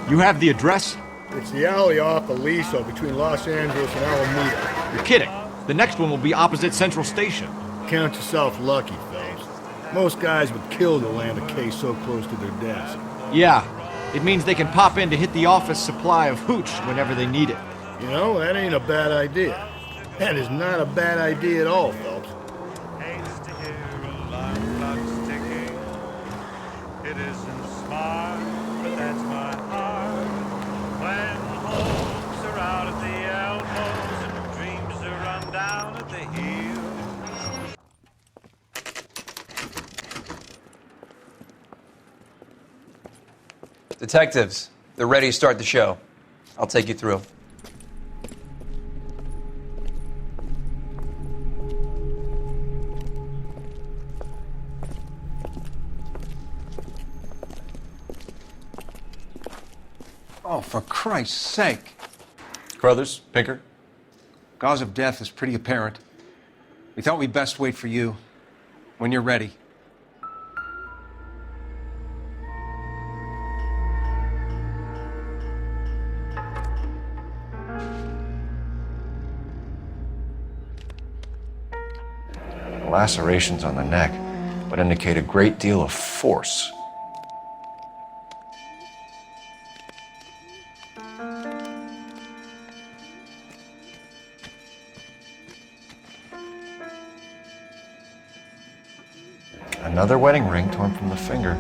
You have the address? It's the alley off Aliso between Los Angeles and Alameda. You're kidding. The next one will be opposite Central Station. Count yourself lucky, Phelps. Most guys would kill to land a case so close to their desk. Yeah, it means they can pop in to hit the office supply of hooch whenever they need it. You know, that ain't a bad idea. That is not a bad idea at all, Phelps. It isn't smart, but that's my heart. When hopes are out at the elbows and dreams are run down at the heels. Detectives, they're ready to start the show. I'll take you through. Oh, for Christ's sake. Carruthers, Pinker. Cause of death is pretty apparent. We thought we'd best wait for you. When you're ready. The lacerations on the neck would indicate a great deal of force. Another wedding ring torn from the finger.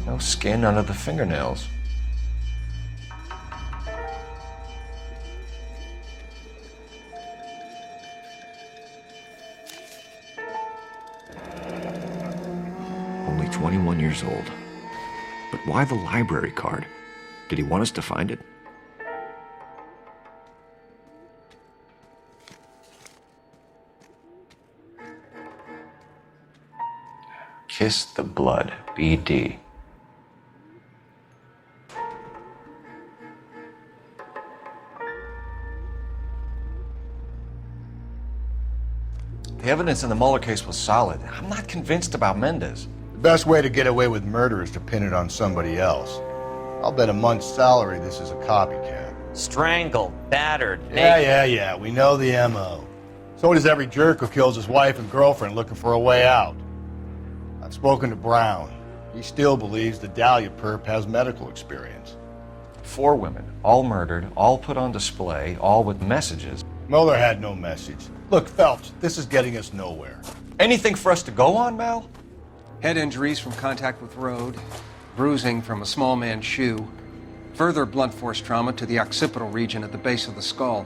No skin under the fingernails. Only 21 years old. But why the library card? Did he want us to find it? Kiss the blood, BD. The evidence in the Mueller case was solid. I'm not convinced about Mendez. The best way to get away with murder is to pin it on somebody else. I'll bet a month's salary this is a copycat. Strangled, battered, naked. Yeah. We know the M.O. So does every jerk who kills his wife and girlfriend looking for a way out. I've spoken to Brown. He still believes the Dahlia perp has medical experience. 4 women, all murdered, all put on display, all with messages. Mueller had no message. Look, Phelps, this is getting us nowhere. Anything for us to go on, Mal? Head injuries from contact with road, bruising from a small man's shoe, further blunt force trauma to the occipital region at the base of the skull.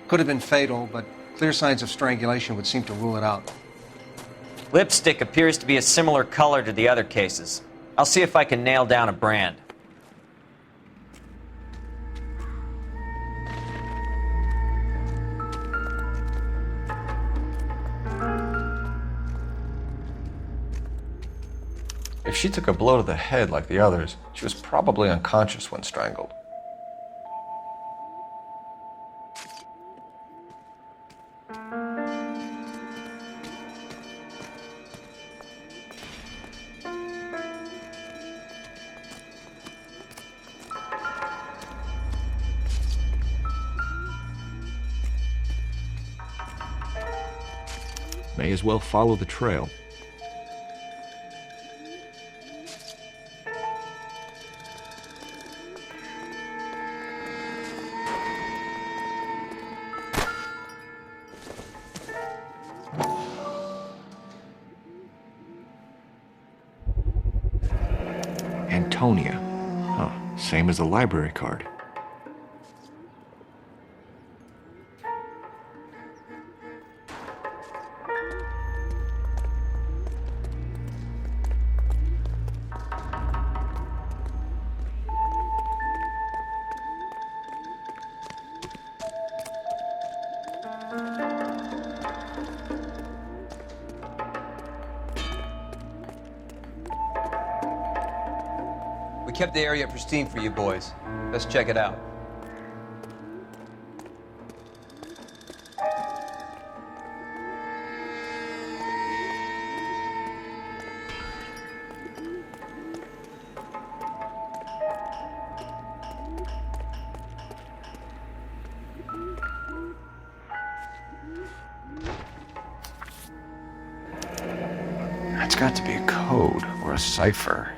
Could have been fatal, but clear signs of strangulation would seem to rule it out. Lipstick appears to be a similar color to the other cases. I'll see if I can nail down a brand. If she took a blow to the head like the others, she was probably unconscious when strangled. May as well follow the trail. Antonia. Huh, same as the library card. We kept the area pristine for you boys. Let's check it out. got to be a code or a cipher.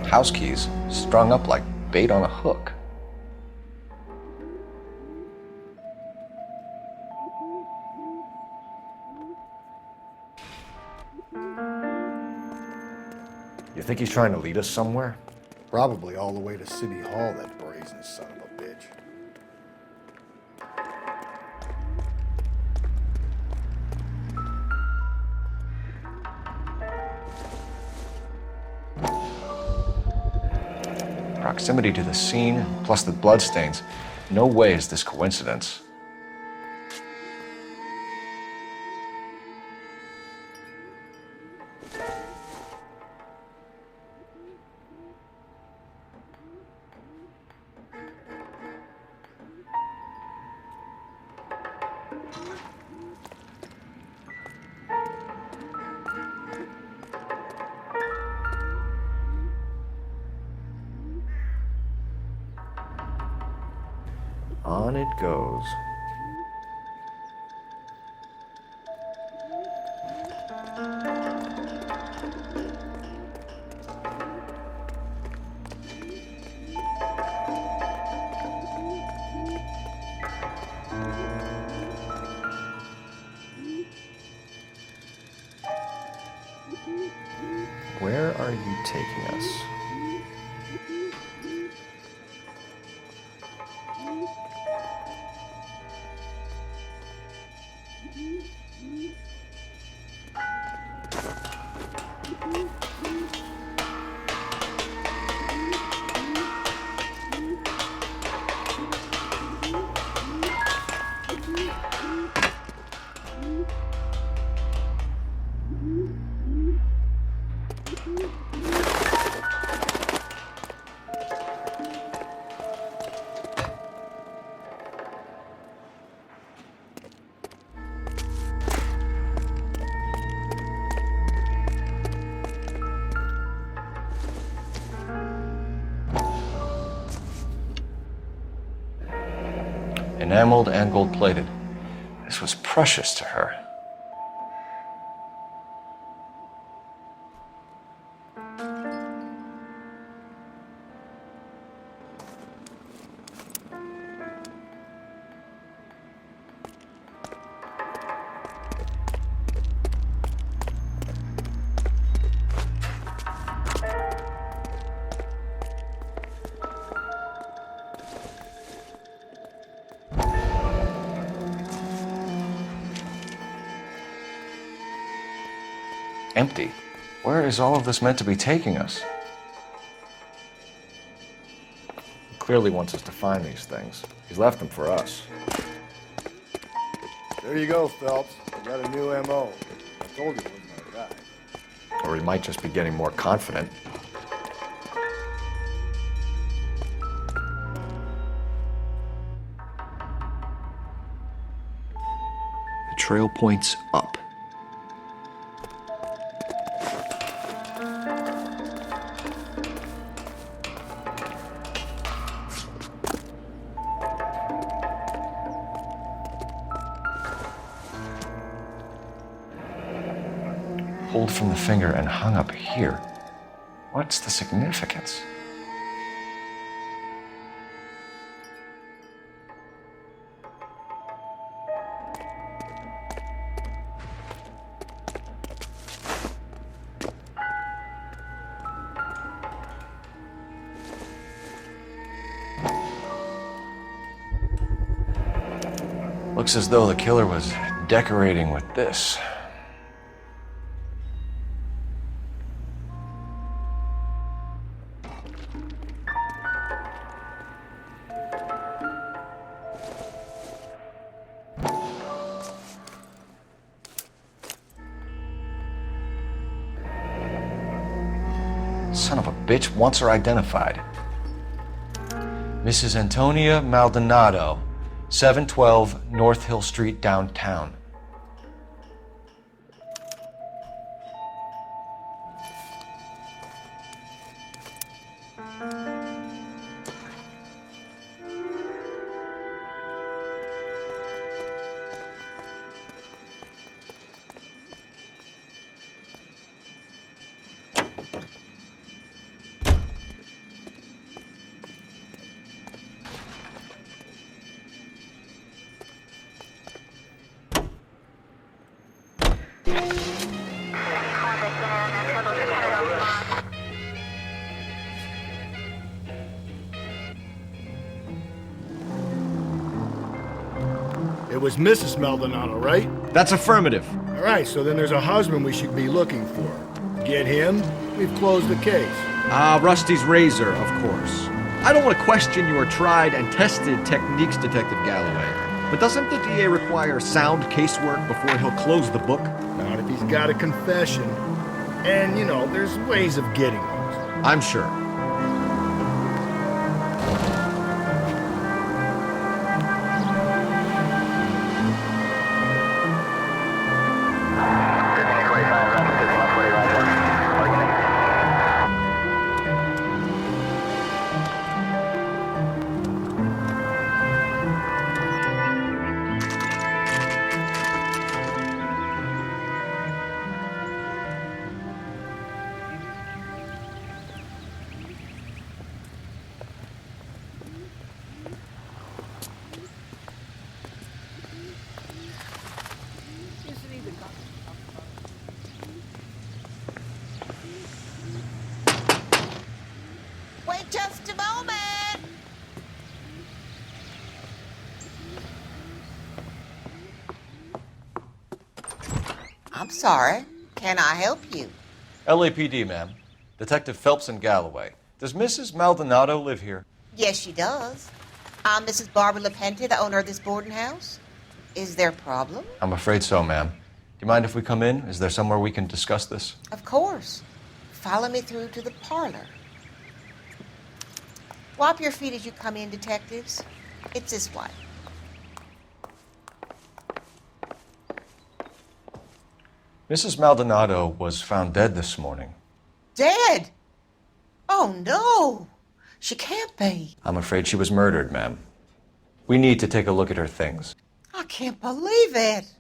House keys strung up like bait on a hook. You think he's trying to lead us somewhere? Probably all the way to City Hall, that brazen son of a bitch. Proximity to the scene, plus the bloodstains. No way is this coincidence. On it goes. Where are you taking us? Enameled and gold-plated. This was precious to her. Empty. Where is all of this meant to be taking us? He clearly wants us to find these things. He's left them for us. There you go, Phelps. You got a new M.O. I told you it wasn't our guy. Or he might just be getting more confident. The trail points up. Pulled from the finger and hung up here. What's the significance? Looks as though the killer was decorating with this. bitch wants her identified. Mrs. Antonia Maldonado, 712 North Hill Street, downtown. It was Mrs. Maldonado, right? That's affirmative. All right, so then there's a husband we should be looking for. Get him, we've closed the case. Rusty's razor, of course. I don't want to question your tried and tested techniques, Detective Galloway. But doesn't the DA require sound casework before he'll close the book? Not if he's got a confession. And, you know, there's ways of getting those. I'm sure. Wait just a moment. I'm sorry. Can I help you? LAPD, ma'am. Detective Phelps and Galloway. Does Mrs. Maldonado live here? Yes, she does. I'm Mrs. Barbara LaPente, the owner of this boarding house. Is there a problem? I'm afraid so, ma'am. Do you mind if we come in? Is there somewhere we can discuss this? Of course. Follow me through to the parlor. Wipe your feet as you come in, detectives. It's this way. Mrs. Maldonado was found dead this morning. Dead? Oh, no. She can't be. I'm afraid she was murdered, ma'am. We need to take a look at her things. I can't believe it.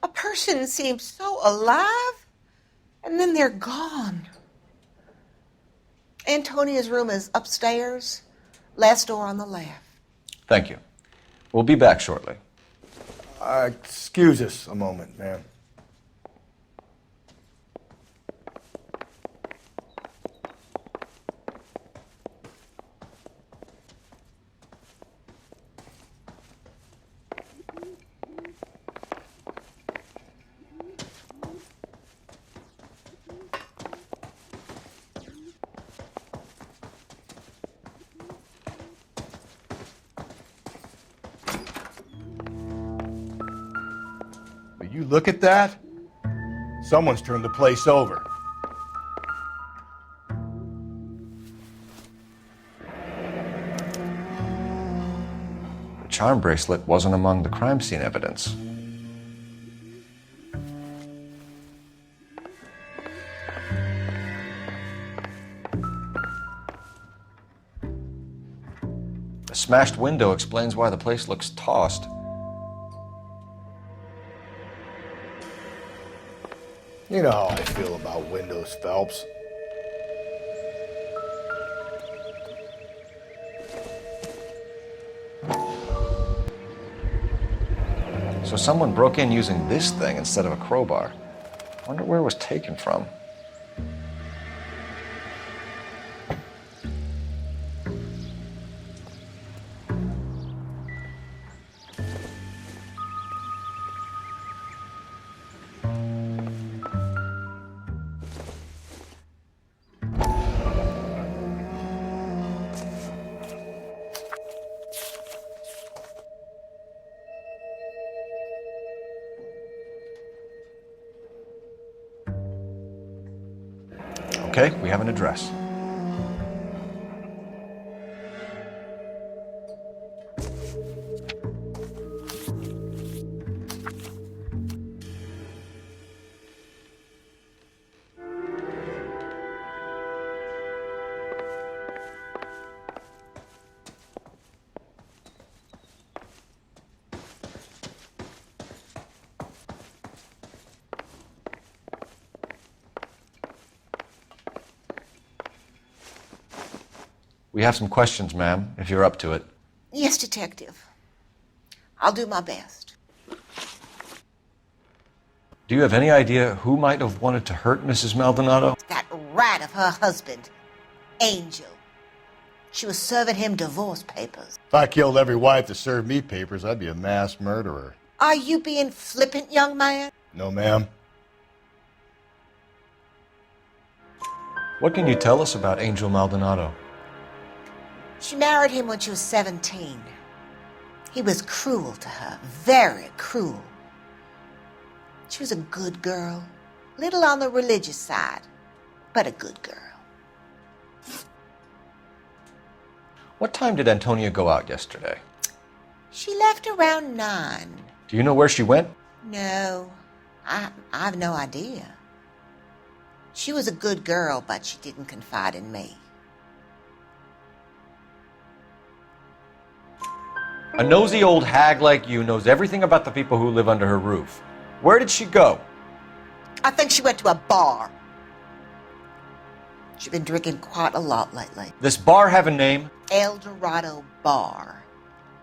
A person seems so alive, and then they're gone. Antonia's room is upstairs, last door on the left. Thank you. We'll be back shortly. Excuse us a moment, ma'am. Will you look at that? Someone's turned the place over. The charm bracelet wasn't among the crime scene evidence. The smashed window explains why the place looks tossed. You know how I feel about windows, Phelps. So someone broke in using this thing instead of a crowbar. I wonder where it was taken from. Okay, we have an address. We have some questions, ma'am, if you're up to it. Yes, Detective. I'll do my best. Do you have any idea who might have wanted to hurt Mrs. Maldonado? That rat of her husband, Angel. She was serving him divorce papers. If I killed every wife that served me papers, I'd be a mass murderer. Are you being flippant, young man? No, ma'am. What can you tell us about Angel Maldonado? She married him when she was 17. He was cruel to her, very cruel. She was a good girl, little on the religious side, but a good girl. What time did Antonia go out yesterday? She left around 9. Do you know where she went? No, I have no idea. She was a good girl, but she didn't confide in me. A nosy old hag like you knows everything about the people who live under her roof. Where did she go? I think she went to a bar. She's been drinking quite a lot lately. This bar have a name? El Dorado Bar.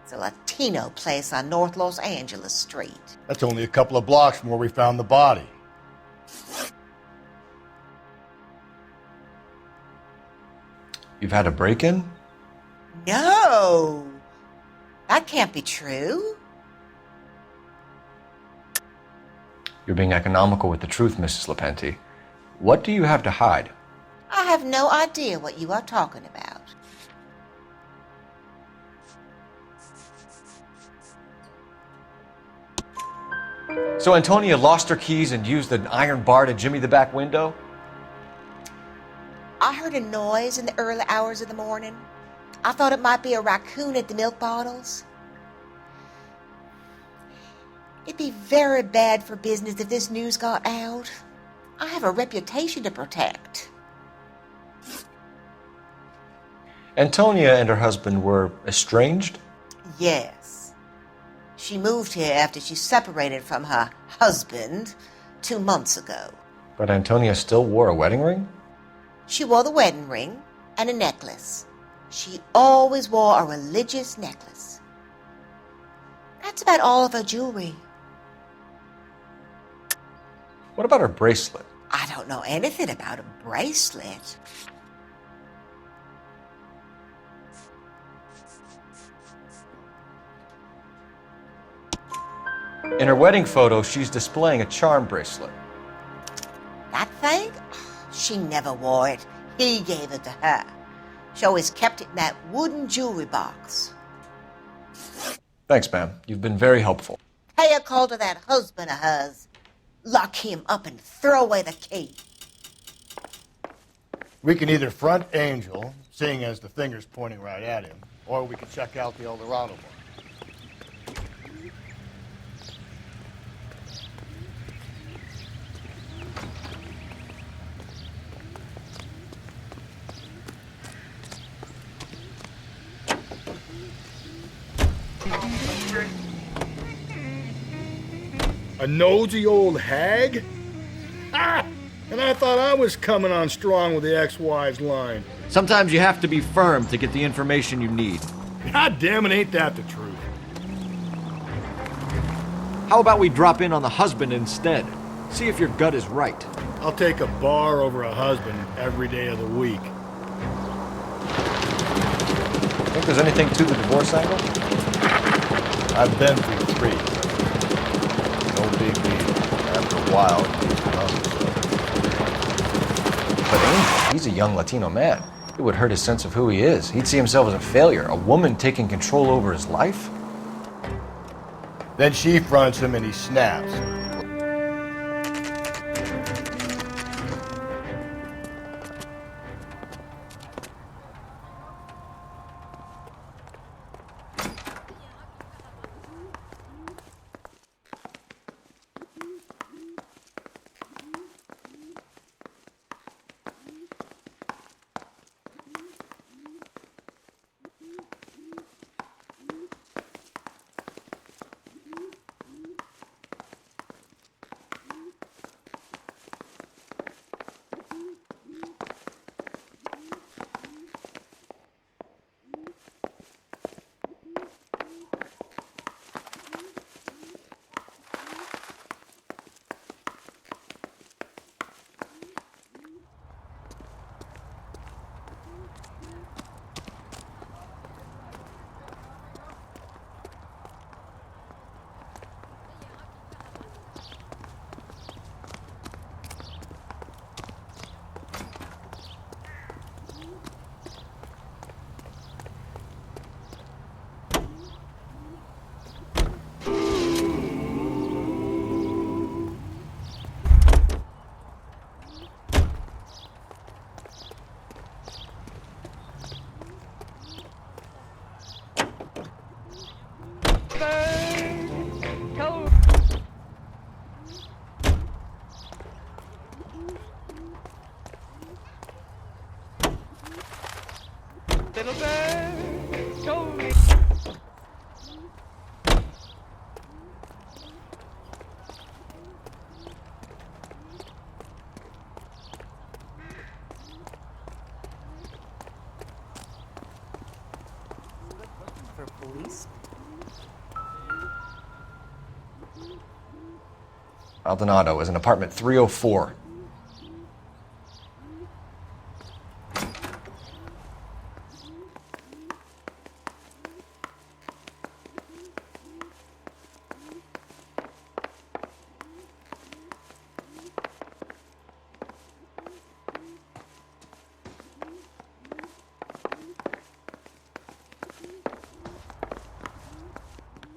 It's a Latino place on North Los Angeles Street. That's only a couple of blocks from where we found the body. You've had a break-in? No! That can't be true. You're being economical with the truth, Mrs. Lepenti. What do you have to hide? I have no idea what you are talking about. So Antonia lost her keys and used an iron bar to jimmy the back window? I heard a noise in the early hours of the morning. I thought it might be a raccoon at the milk bottles. It'd be very bad for business if this news got out. I have a reputation to protect. Antonia and her husband were estranged? Yes. She moved here after she separated from her husband 2 months ago. But Antonia still wore a wedding ring? She wore the wedding ring and a necklace. She always wore a religious necklace. That's about all of her jewelry. What about her bracelet? I don't know anything about a bracelet. In her wedding photo, she's displaying a charm bracelet. That thing? She never wore it. He gave it to her. She always kept it in that wooden jewelry box. Thanks, ma'am. You've been very helpful. Pay a call to that husband of hers. Lock him up and throw away the key. We can either front Angel, seeing as the finger's pointing right at him, or we can check out the El Dorado bar. A nosy old hag? Ah! And I thought I was coming on strong with the ex-wives line. Sometimes you have to be firm to get the information you need. God damn it, ain't that the truth? How about we drop in on the husband instead? See if your gut is right. I'll take a bar over a husband every day of the week. Think there's anything to the divorce angle? I've been through 3. No big deal. After a while, it becomes so. But Angel, he's a young Latino man. It would hurt his sense of who he is. He'd see himself as a failure. A woman taking control over his life? Then she fronts him and he snaps. little bird told me. For police? Maldonado is in apartment 304.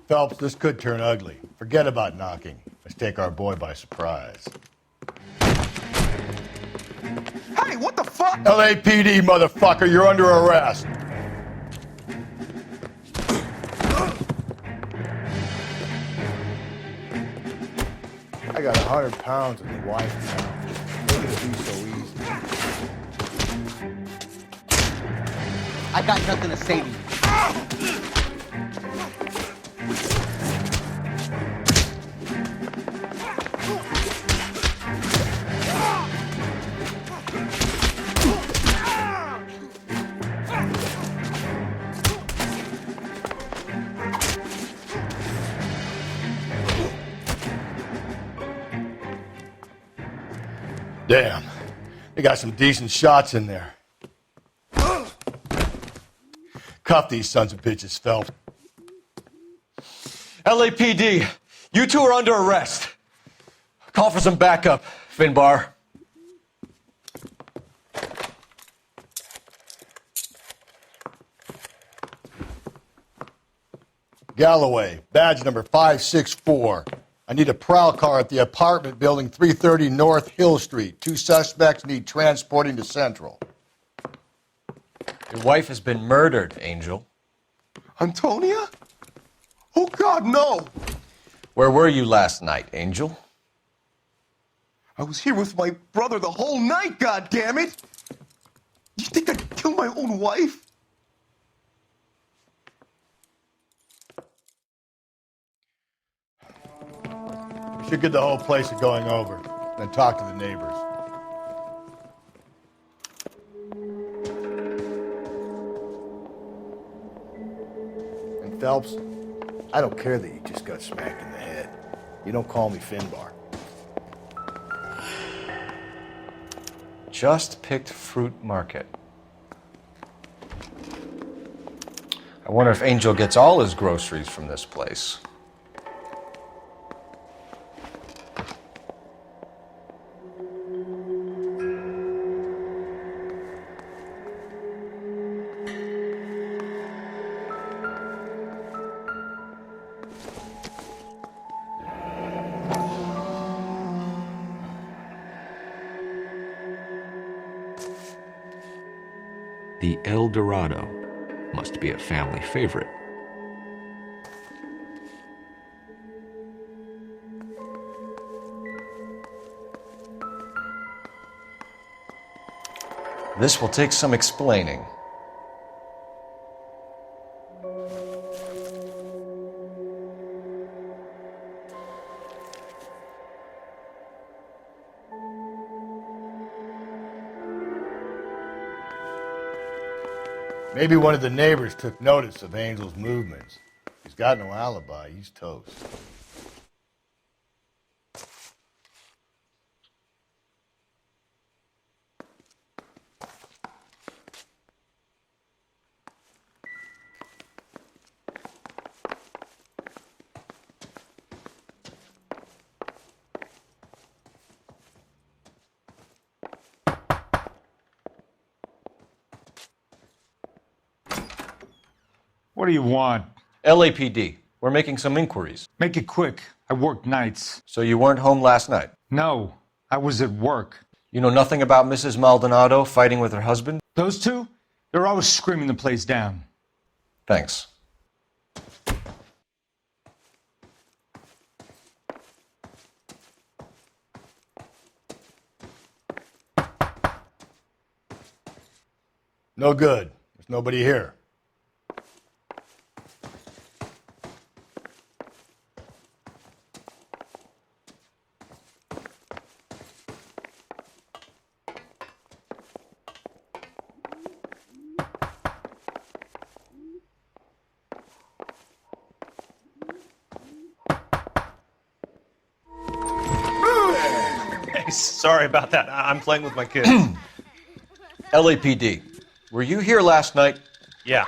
Phelps, this could turn ugly. Forget about knocking. Let's take our boy by surprise. Hey, what the fuck? LAPD, motherfucker, you're under arrest. I got 100 pounds of the wife now. Look at it be so easy. I got nothing to say to you. Damn, they got some decent shots in there. Cuff these sons of bitches, Phelps. LAPD, you two are under arrest. Call for some backup, Finbar. Galloway, badge number 564. I need a prowl car at the apartment building 330 North Hill Street. 2 suspects need transporting to Central. Your wife has been murdered, Angel. Antonia? Oh, God, no! Where were you last night, Angel? I was here with my brother the whole night, goddammit! You think I'd kill my own wife? We should get the whole place a going over, then talk to the neighbors. And Phelps, I don't care that you just got smacked in the head. You don't call me Finbar. Just picked Fruit Market. I wonder if Angel gets all his groceries from this place. The El Dorado must be a family favorite. This will take some explaining. Maybe one of the neighbors took notice of Angel's movements. He's got no alibi. He's toast. What do you want? LAPD, we're making some inquiries. Make it quick. I work nights. So you weren't home last night? No, I was at work. You know nothing about Mrs. Maldonado fighting with her husband? Those two? They're always screaming the place down. Thanks. No good. There's Nobody here. Sorry about that. I'm playing with my kids. LAPD, were you here last night? Yeah.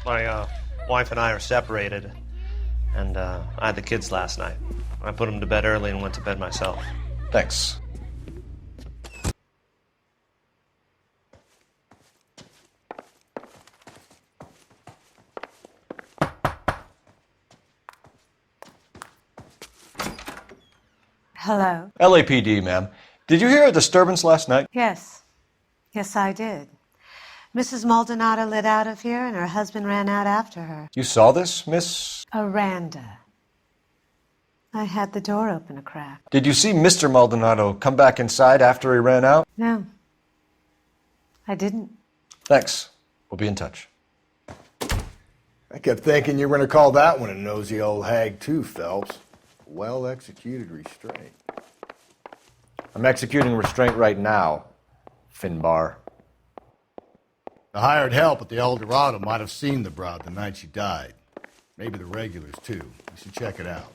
My wife and I are separated, and I had the kids last night. I put them to bed early and went to bed myself. Thanks. Hello? LAPD, ma'am. Did you hear a disturbance last night? Yes. Yes, I did. Mrs. Maldonado lit out of here, and her husband ran out after her. You saw this, Miss? Aranda. I had the door open a crack. Did you see Mr. Maldonado come back inside after he ran out? No. I didn't. Thanks. We'll be in touch. I kept thinking you were going to call that one a nosy old hag too, Phelps. Well-executed restraint. I'm executing restraint right now, Finbar. The hired help at the El Dorado might have seen the broad the night she died. Maybe the regulars, too. You should check it out.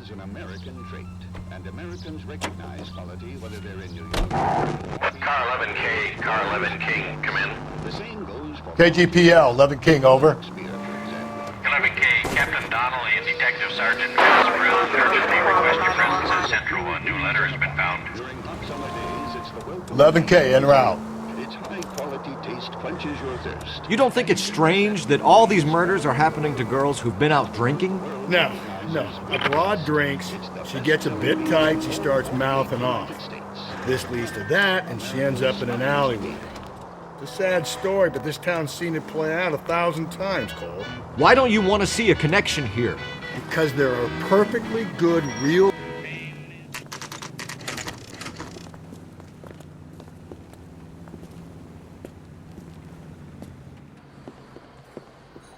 Is an American trait, and Americans recognize quality whether they're in New York. Car 11K, Car 11 King, come in. The same goes for KGPL, 11 King, over. 11K, Captain Donnelly and Detective Sergeant Dennis Brown urgently request your presence at Central. A new letter has been found. During hot summer days, it's the welcome. 11K, en route. Its high-quality taste quenches your thirst. You don't think it's strange that all these murders are happening to girls who've been out drinking? No. A broad drinks, she gets a bit tight, she starts mouthing off. This leads to that, and she ends up in an alleyway. It's a sad story, but this town's seen it play out 1,000 times, Cole. Why don't you want to see a connection here? Because there are perfectly good, real...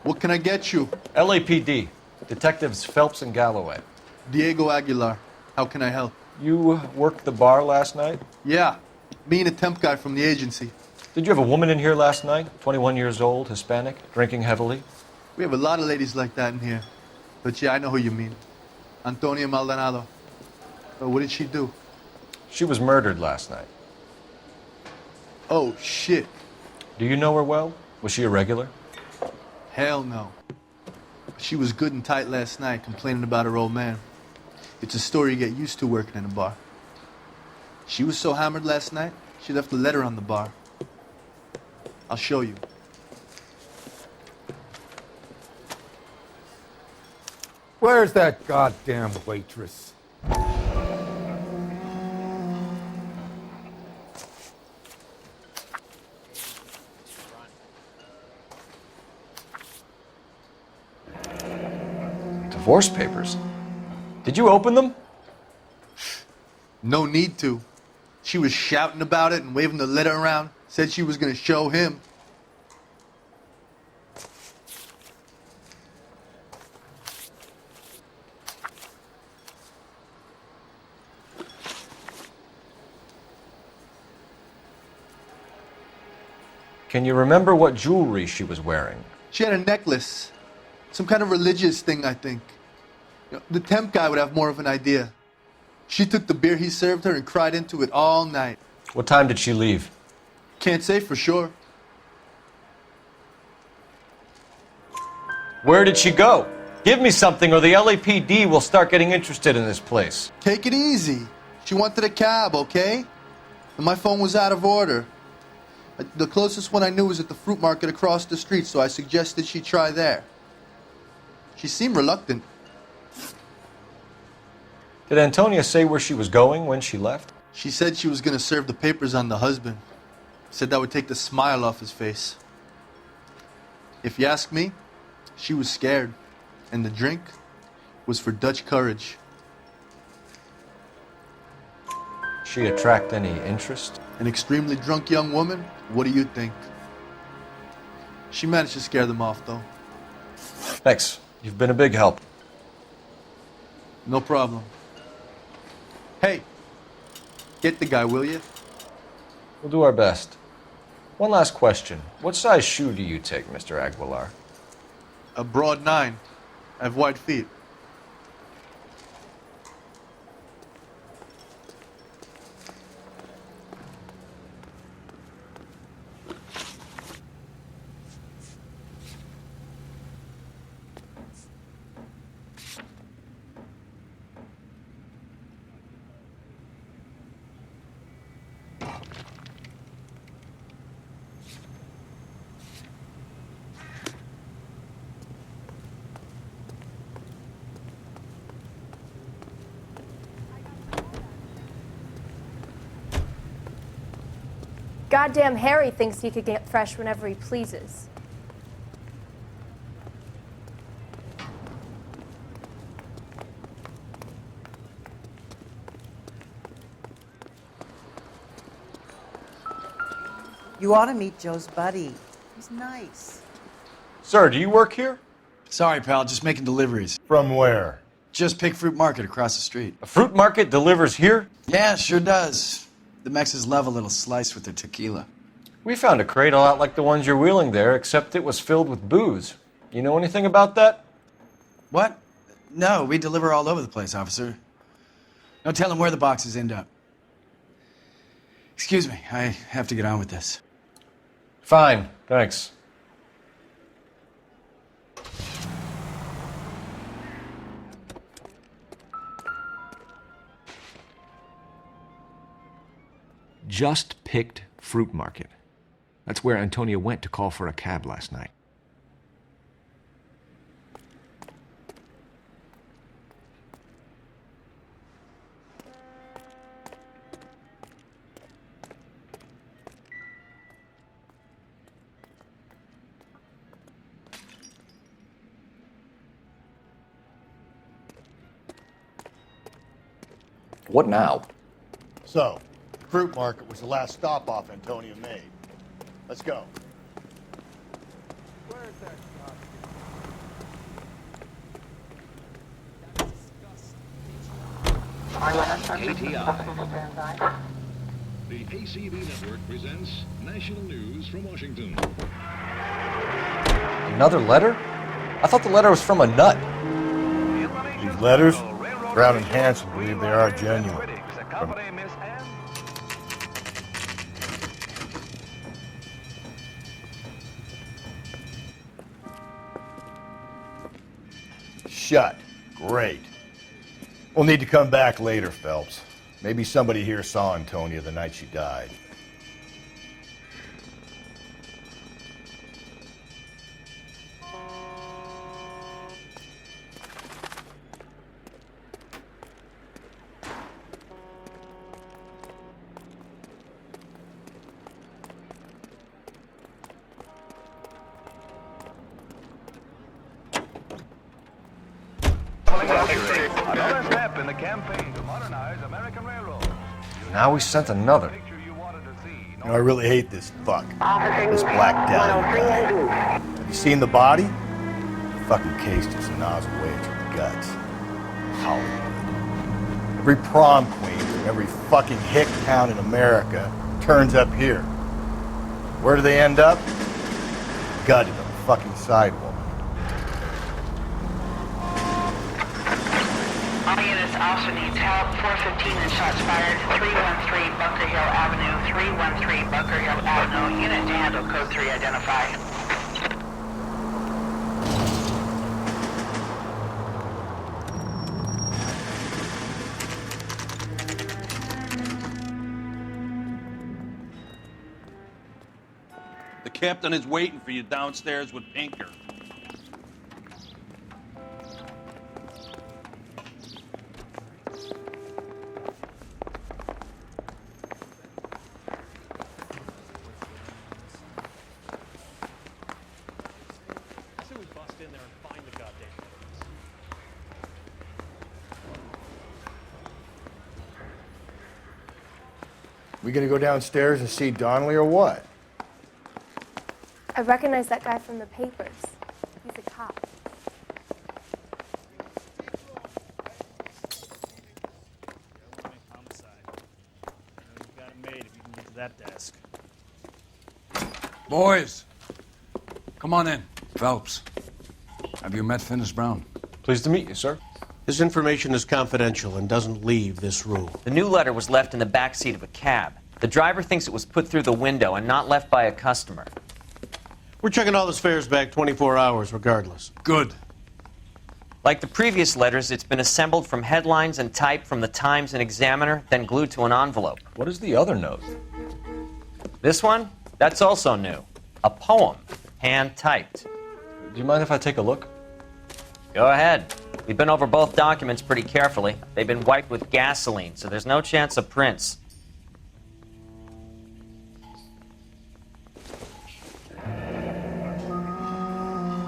What can I get you? LAPD. Detectives Phelps and Galloway. Diego Aguilar. How can I help? You worked the bar last night? Yeah. Me and a temp guy from the agency. Did you have a woman in here last night? 21 years old, Hispanic, drinking heavily? We have a lot of ladies like that in here. But yeah, I know who you mean. Antonia Maldonado. What did she do? She was murdered last night. Oh, shit. Do you know her well? Was she a regular? Hell no. She was good and tight last night, complaining about her old man. It's a story you get used to working in a bar. She was so hammered last night, she left a letter on the bar. I'll show you. Where's that goddamn waitress? Divorce papers? Did you open them? No need to. She was shouting about it and waving the letter around. Said she was going to show him. Can you remember what jewelry she was wearing? She had a necklace. Some kind of religious thing, I think. The temp guy would have more of an idea. She took the beer he served her and cried into it all night. What time did she leave? Can't say for sure. Where did she go? Give me something or the LAPD will start getting interested in this place. Take it easy. She wanted a cab, okay? And my phone was out of order. The closest one I knew was at the fruit market across the street, so I suggested she try there. She seemed reluctant. Did Antonia say where she was going when she left? She said she was going to serve the papers on the husband. Said that would take the smile off his face. If you ask me, she was scared. And the drink was for Dutch courage. She attract any interest? An extremely drunk young woman? What do you think? She managed to scare them off, though. Thanks. You've been a big help. No problem. Hey, get the guy, will you? We'll do our best. One last question. What size shoe do you take, Mr. Aguilar? A broad 9. I have wide feet. Goddamn Harry thinks he could get fresh whenever he pleases. You ought to meet Joe's buddy. He's nice. Sir, do you work here? Sorry, pal, just making deliveries. From where? Just Pick Fruit Market across the street. A fruit market delivers here? Yeah, sure does. The Mexes love a little slice with their tequila. We found a crate a lot like the ones you're wheeling there, except it was filled with booze. You know anything about that? What? No, we deliver all over the place, officer. No telling where the boxes end up. Excuse me, I have to get on with this. Fine, thanks. Just picked fruit market. That's where Antonia went to call for a cab last night. What now? So, the fruit market was the last stop off Antonia made. Let's go. KTI. The ACB network presents national news from Washington. Another letter? I thought the letter was from a nut. These letters, Brown and Hanson believe they are genuine. Shut. Great. We'll need to come back later, Phelps. Maybe somebody here saw Antonia the night she died. Another step in the campaign to modernize American railroads. Now we sent another. You know, I really hate this fuck. This Black Dahlia guy. Have you seen the body? Fucking cased his nozzle way to the guts. Hollywood. Every prom queen from every fucking hick town in America turns up here. Where do they end up? Gutted on the fucking sidewalk. All units also needs help. 415 and shots fired. 313 Bunker Hill Avenue. 313 Bunker Hill Avenue. Unit to handle code 3 identify. The captain is waiting for you downstairs with Pinker. We gonna go downstairs and see Donnelly or what? I recognize that guy from the papers. He's a cop. Got it made if you can get to that desk. Boys, come on in. Phelps, have you met Finis Brown? Pleased to meet you, sir. This information is confidential and doesn't leave this room. The new letter was left in the back seat of a cab. The driver thinks it was put through the window and not left by a customer. We're checking all the fares back 24 hours regardless. Good. Like the previous letters, it's been assembled from headlines and typed from the Times and Examiner, then glued to an envelope. What is the other note? This one? That's also new. A poem, hand-typed. Do you mind if I take a look? Go ahead. We've been over both documents pretty carefully. They've been wiped with gasoline, so there's no chance of prints.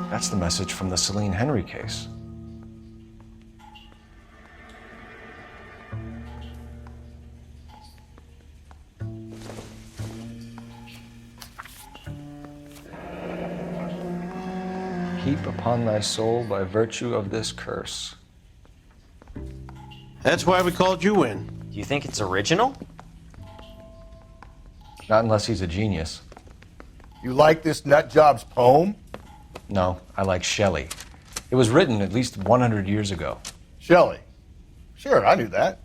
That's the message from the Celine Henry case. Heap upon thy soul by virtue of this curse. That's why we called you in. Do you think it's original? Not unless he's a genius. You like this nutjob's poem? No, I like Shelley. It was written at least 100 years ago. Shelley? Sure, I knew that.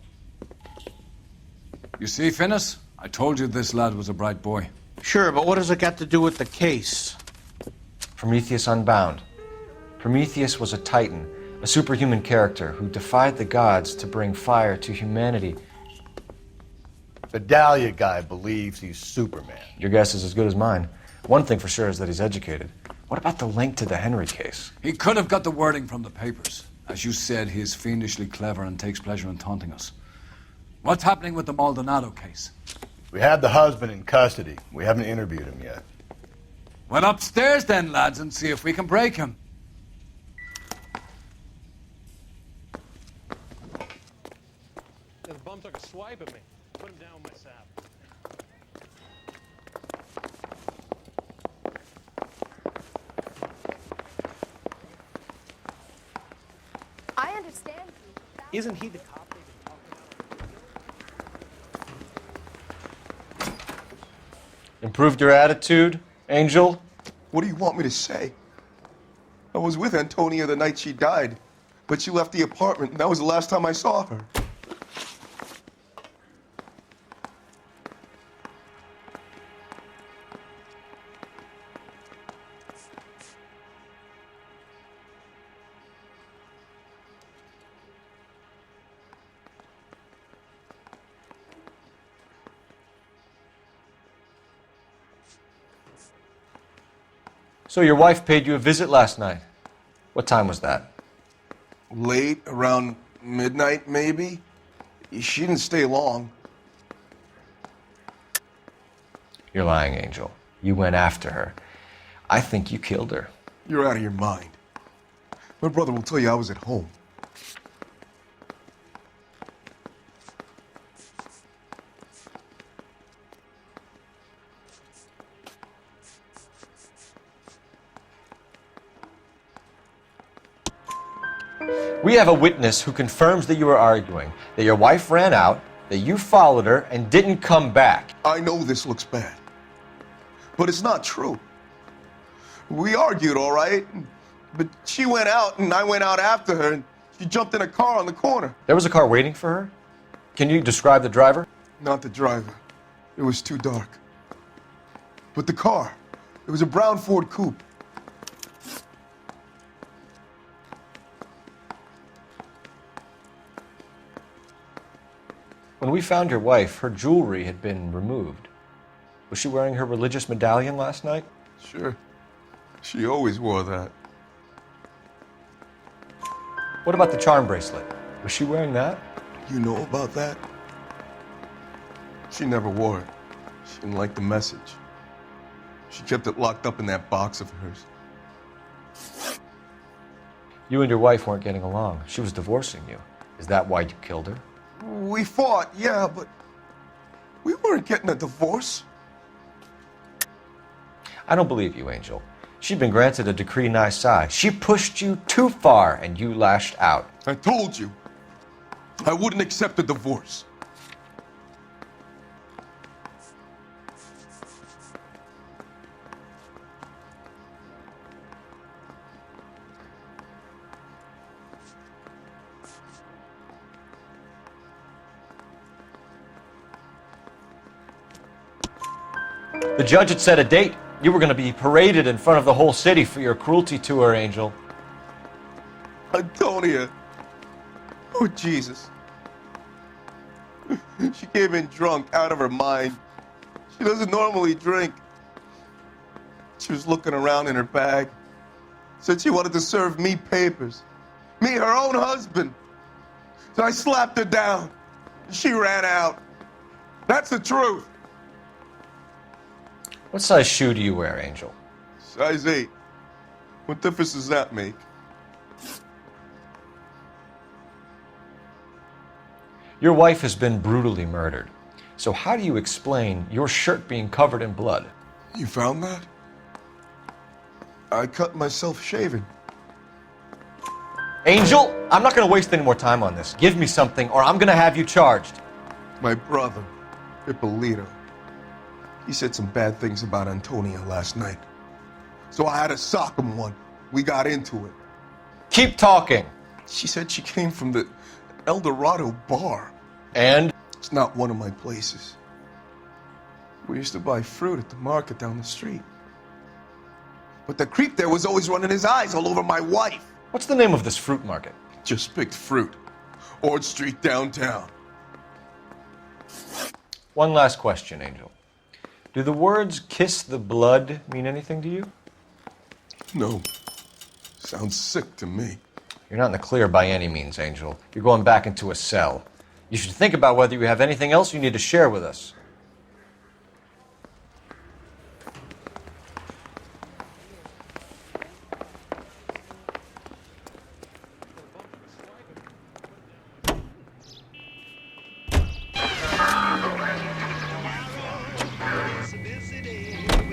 You see, Finis? I told you this lad was a bright boy. Sure, but what has it got to do with the case? Prometheus Unbound. Prometheus was a titan, a superhuman character who defied the gods to bring fire to humanity. The Dahlia guy believes he's Superman. Your guess is as good as mine. One thing for sure is that he's educated. What about the link to the Henry case? He could have got the wording from the papers. As you said, he is fiendishly clever and takes pleasure in taunting us. What's happening with the Maldonado case? We have the husband in custody. We haven't interviewed him yet. Well, upstairs then, lads, and see if we can break him. The bum took a swipe at me. Put him down with my sap. I understand you. Isn't he the cop they've been talking about? Improved your attitude, Angel? What do you want me to say? I was with Antonia the night she died, but she left the apartment, and that was the last time I saw her. So your wife paid you a visit last night. What time was that? Late, around midnight, maybe? She didn't stay long. You're lying, Angel. You went after her. I think you killed her. You're out of your mind. My brother will tell you I was at home. We have a witness who confirms that you were arguing, that your wife ran out, that you followed her, and didn't come back. I know this looks bad, but it's not true. We argued, all right, but she went out and I went out after her, and she jumped in a car on the corner. There was a car waiting for her? Can you describe the driver? Not the driver. It was too dark. But the car, it was a brown Ford Coupe. When we found your wife, her jewelry had been removed. Was she wearing her religious medallion last night? Sure. She always wore that. What about the charm bracelet? Was she wearing that? You know about that? She never wore it. She didn't like the message. She kept it locked up in that box of hers. You and your wife weren't getting along. She was divorcing you. Is that why you killed her? We fought, yeah, but we weren't getting a divorce. I don't believe you, Angel. She'd been granted a decree nisi. She pushed you too far and you lashed out. I told you. I wouldn't accept a divorce. The judge had set a date. You were going to be paraded in front of the whole city for your cruelty to her, Angel. Antonia. Oh, Jesus. She came in drunk, out of her mind. She doesn't normally drink. She was looking around in her bag. Said she wanted to serve me papers. Me, her own husband. So I slapped her down. She ran out. That's the truth. What size shoe do you wear, Angel? Size 8. What difference does that make? Your wife has been brutally murdered. So how do you explain your shirt being covered in blood? You found that? I cut myself shaving. Angel, I'm not going to waste any more time on this. Give me something or I'm going to have you charged. My brother, Ippolito. He said some bad things about Antonia last night. So I had to sock him one. We got into it. Keep talking. She said she came from the El Dorado bar. And? It's not one of my places. We used to buy fruit at the market down the street. But the creep there was always running his eyes all over my wife. What's the name of this fruit market? Just picked fruit. Ord Street downtown. One last question, Angel. Do the words kiss the blood mean anything to you? No. Sounds sick to me. You're not in the clear by any means, Angel. You're going back into a cell. You should think about whether you have anything else you need to share with us.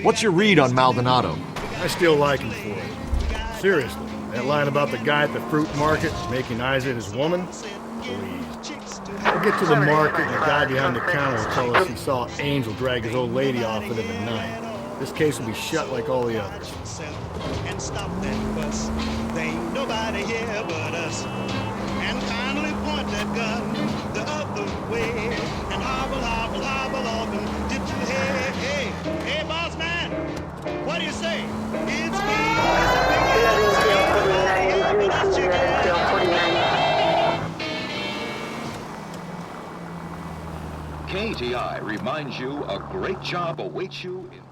What's your read on Maldonado? I still like him for it. Seriously, that line about the guy at the fruit market making Isaac his woman? Please. We'll get to the market and the guy behind the counter will tell us he saw Angel drag his old lady off with him at night. This case will be shut like all the others. And stop that bus. There ain't nobody here but us. And kindly point that gun the other way. And hobble, hobble, hobble off. And did you hear? Hey, boss man, what do you say? It's me. KTI reminds you a great job awaits you in...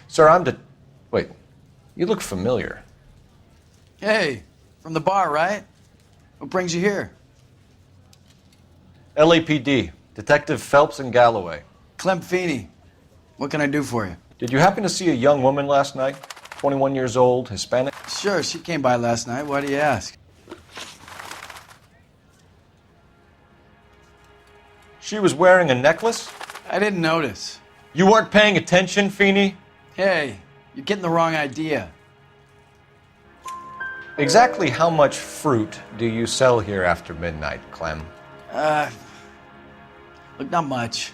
Sir, Wait, you look familiar. Hey, from the bar, right? What brings you here? LAPD, Detective Phelps and Galloway. Clem Feeney. What can I do for you? Did you happen to see a young woman last night? 21 years old, Hispanic? Sure, she came by last night. Why do you ask? She was wearing a necklace? I didn't notice. You weren't paying attention, Feeney? Hey, you're getting the wrong idea. Exactly how much fruit do you sell here after midnight, Clem? Look, not much.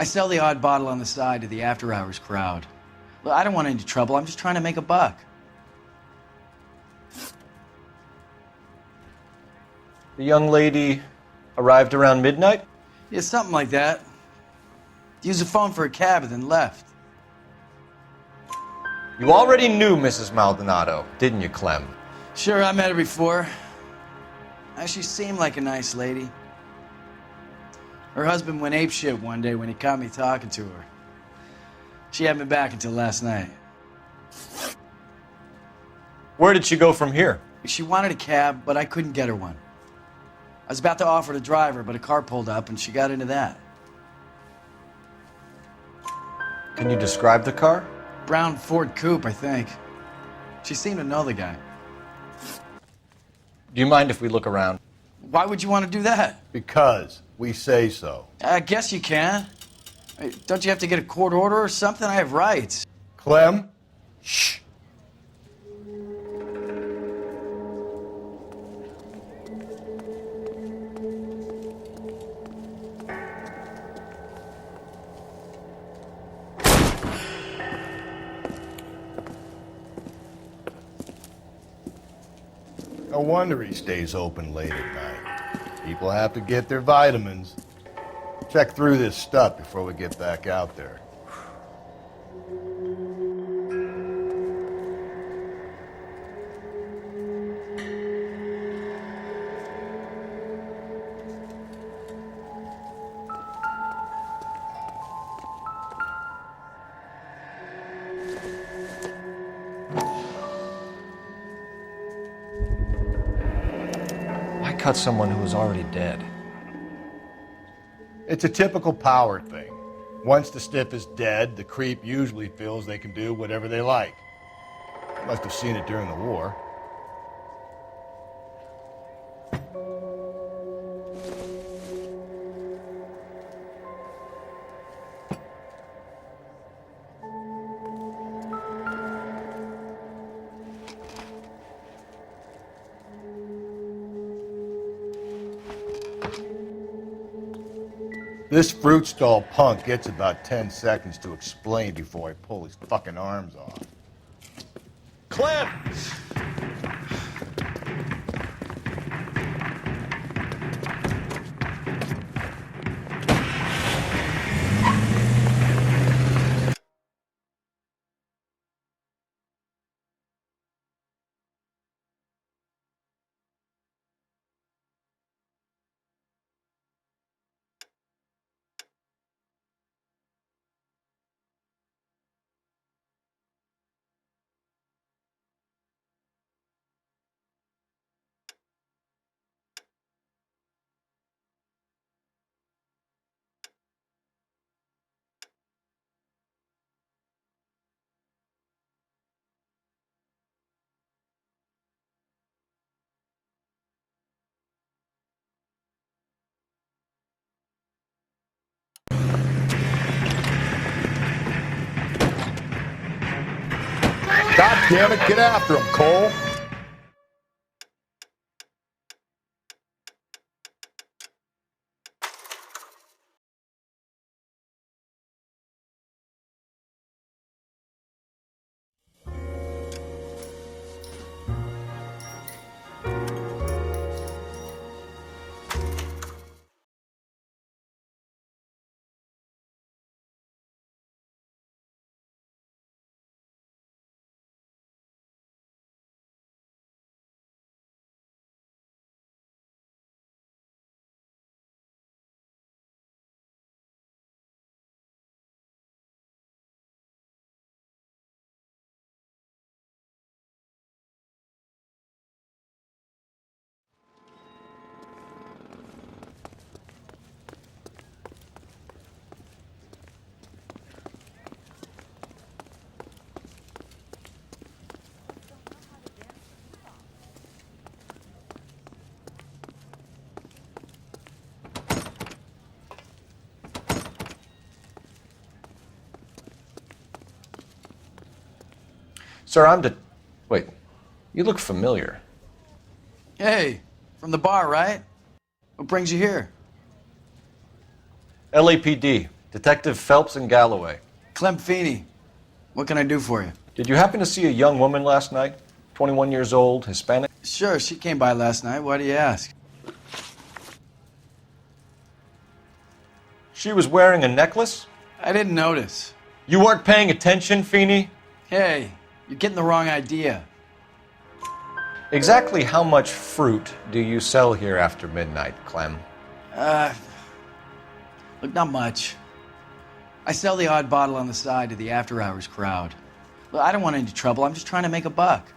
I sell the odd bottle on the side to the after-hours crowd. Look, I don't want any trouble. I'm just trying to make a buck. The young lady arrived around midnight? Yeah, something like that. Used the phone for a cab and then left. You already knew Mrs. Maldonado, didn't you, Clem? Sure, I met her before. She seemed like a nice lady. Her husband went apeshit one day when he caught me talking to her. She had me back until last night. Where did she go from here? She wanted a cab, but I couldn't get her one. I was about to offer to drive her, but a car pulled up and she got into that. Can you describe the car? Brown Ford Coupe, I think. She seemed to know the guy. Do you mind if we look around? Why would you want to do that? Because we say so. I guess you can. Hey, don't you have to get a court order or something? I have rights. Clem? Shh. No wonder he stays open late at night. People have to get their vitamins. Check through this stuff before we get back out there. Why cut someone who was already dead? It's a typical power thing. Once the stiff is dead, the creep usually feels they can do whatever they like. Must have seen it during the war. This fruit stall punk gets about 10 seconds to explain before I pull his fucking arms off. Clem! God damn it, get after him, Cole! Sir, Wait, you look familiar. Hey, from the bar, right? What brings you here? LAPD. Detective Phelps and Galloway. Clem Feeney. What can I do for you? Did you happen to see a young woman last night? 21 years old, Hispanic? Sure, she came by last night. Why do you ask? She was wearing a necklace? I didn't notice. You weren't paying attention, Feeney? Hey, you're getting the wrong idea. Exactly how much fruit do you sell here after midnight, Clem? Look, not much. I sell the odd bottle on the side to the after-hours crowd. Look, I don't want any trouble. I'm just trying to make a buck.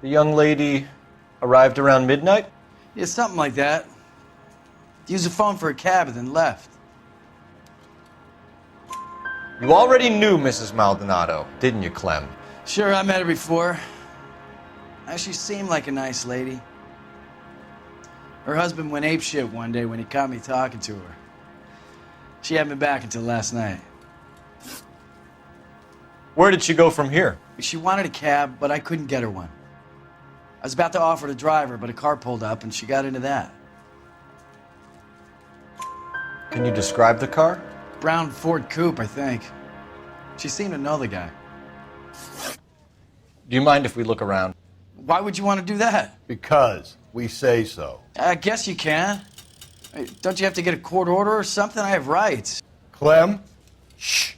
The young lady arrived around midnight? Yeah, something like that. Used the phone for a cab and then left. You already knew Mrs. Maldonado, didn't you, Clem? Sure, I met her before. She seemed like a nice lady. Her husband went apeshit one day when he caught me talking to her. She hadn't been back until last night. Where did she go from here? She wanted a cab, but I couldn't get her one. I was about to offer to drive her, but a car pulled up and she got into that. Can you describe the car? Brown Ford Coupe, I think. She seemed to know the guy. Do you mind if we look around? Why would you want to do that? Because we say so. I guess you can. Hey, don't you have to get a court order or something? I have rights. Clem? Shh.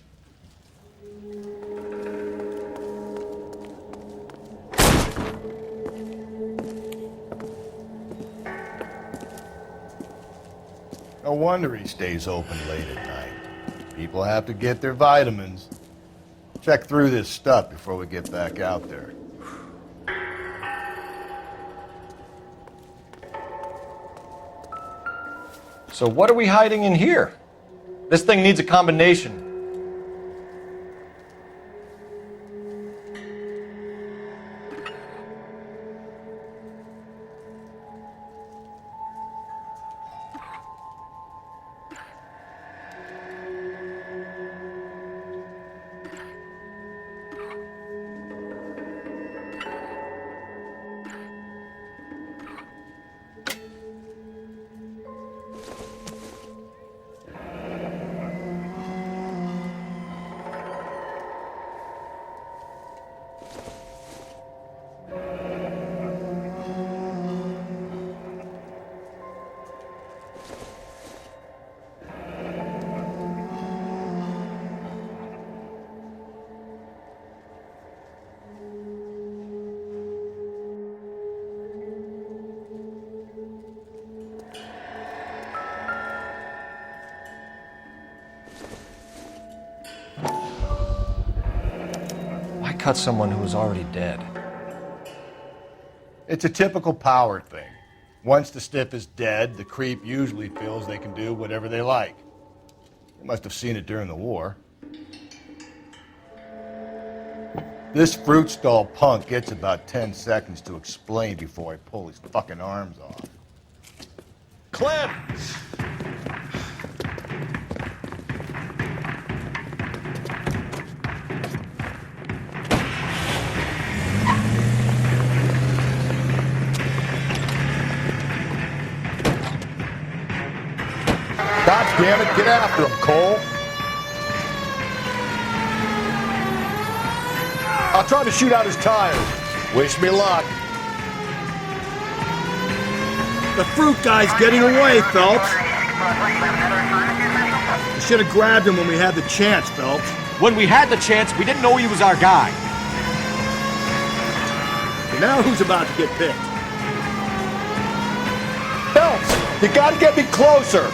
No wonder he stays open late at night. People have to get their vitamins. Check through this stuff before we get back out there. So what are we hiding in here? This thing needs a combination. Cut someone who was already dead. It's a typical power thing. Once the stiff is dead, the creep usually feels they can do whatever they like. You must have seen it during the war. This fruit stall punk gets about 10 seconds to explain before I pull his fucking arms off. Clem! God damn it, get after him, Cole. I'll try to shoot out his tires. Wish me luck. The fruit guy's getting away, Phelps. You should have grabbed him when we had the chance, Phelps. When we had the chance, we didn't know he was our guy. And now who's about to get picked? Phelps, you gotta get me closer.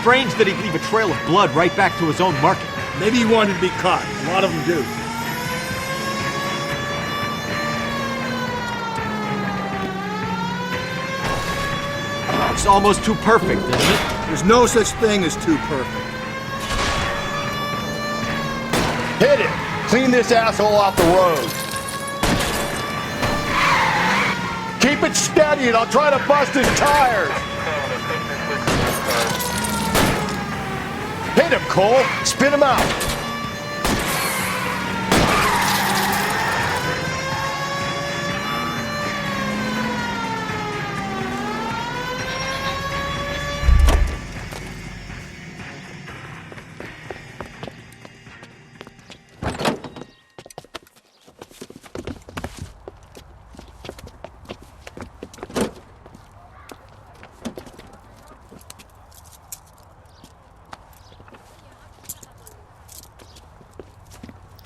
Strange that he'd leave a trail of blood right back to his own market. Maybe he wanted to be caught. A lot of them do. It's almost too perfect, isn't it? There's no such thing as too perfect. Hit it! Clean this asshole off the road. Keep it steady and I'll try to bust his tires. Hit him, Cole. Spin him out.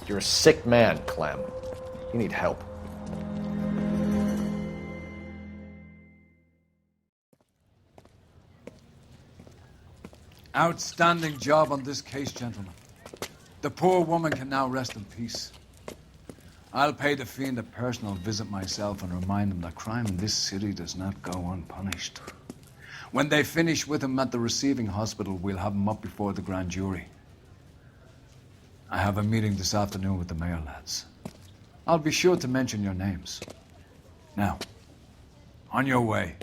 You're a sick man, Clem. You need help. Outstanding job on this case, gentlemen. The poor woman can now rest in peace. I'll pay the fiend a personal visit myself and remind him that crime in this city does not go unpunished. When they finish with him at the receiving hospital, we'll have him up before the grand jury. I have a meeting this afternoon with the mayor, lads. I'll be sure to mention your names. Now, on your way.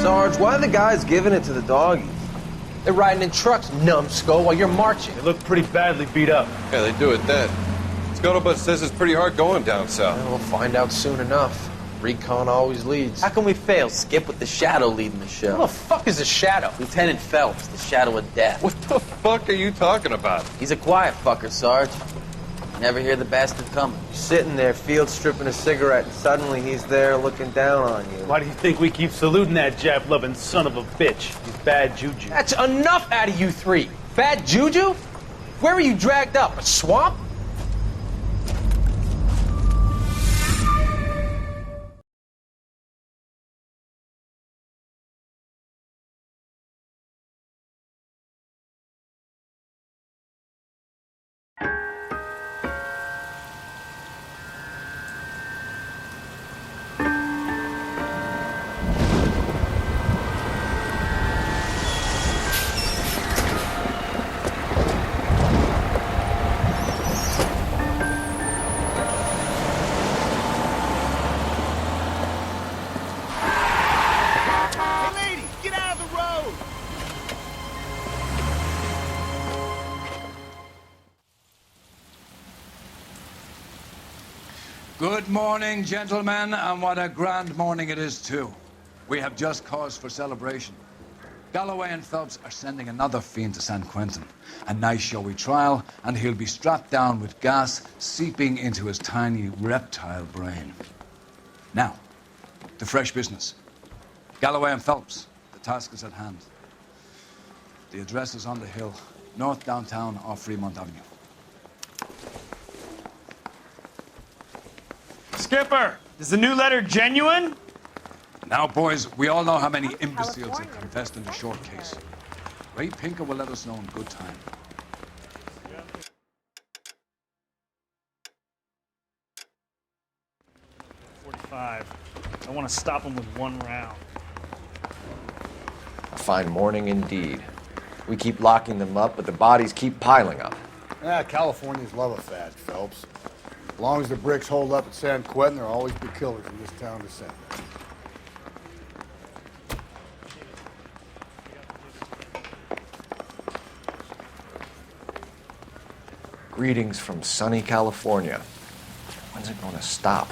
Sarge, why are the guys giving it to the doggies? They're riding in trucks, numbskull, while you're marching. They look pretty badly beat up. Yeah, they do it then. Scuttlebutt says it's pretty hard going down south. Well, we'll find out soon enough. Recon always leads. How can we fail, Skip, with the Shadow leading the show? Who the fuck is a Shadow? Lieutenant Phelps, the Shadow of Death. What the fuck are you talking about? He's a quiet fucker, Sarge. Never hear the bastard coming. Sitting there, field stripping a cigarette, and suddenly he's there looking down on you. Why do you think we keep saluting that Jap-loving son of a bitch? He's bad juju. That's enough out of you three. Bad juju? Where were you dragged up? A swamp? Good morning, gentlemen, and what a grand morning it is, too. We have just cause for celebration. Galloway and Phelps are sending another fiend to San Quentin. A nice showy trial, and he'll be strapped down with gas seeping into his tiny reptile brain. Now, to fresh business. Galloway and Phelps, the task is at hand. The address is on the hill, north downtown off Fremont Avenue. Skipper, is the new letter genuine? Now, boys, we all know how many imbeciles have confessed in the short case. Ray Pinker will let us know in good time. I want to stop him with one round. A fine morning indeed. We keep locking them up, but the bodies keep piling up. Yeah, Californians love a fad, Phelps. As long as the bricks hold up at San Quentin, there'll always be killers in this town to send. Greetings from sunny California. When's it going to stop?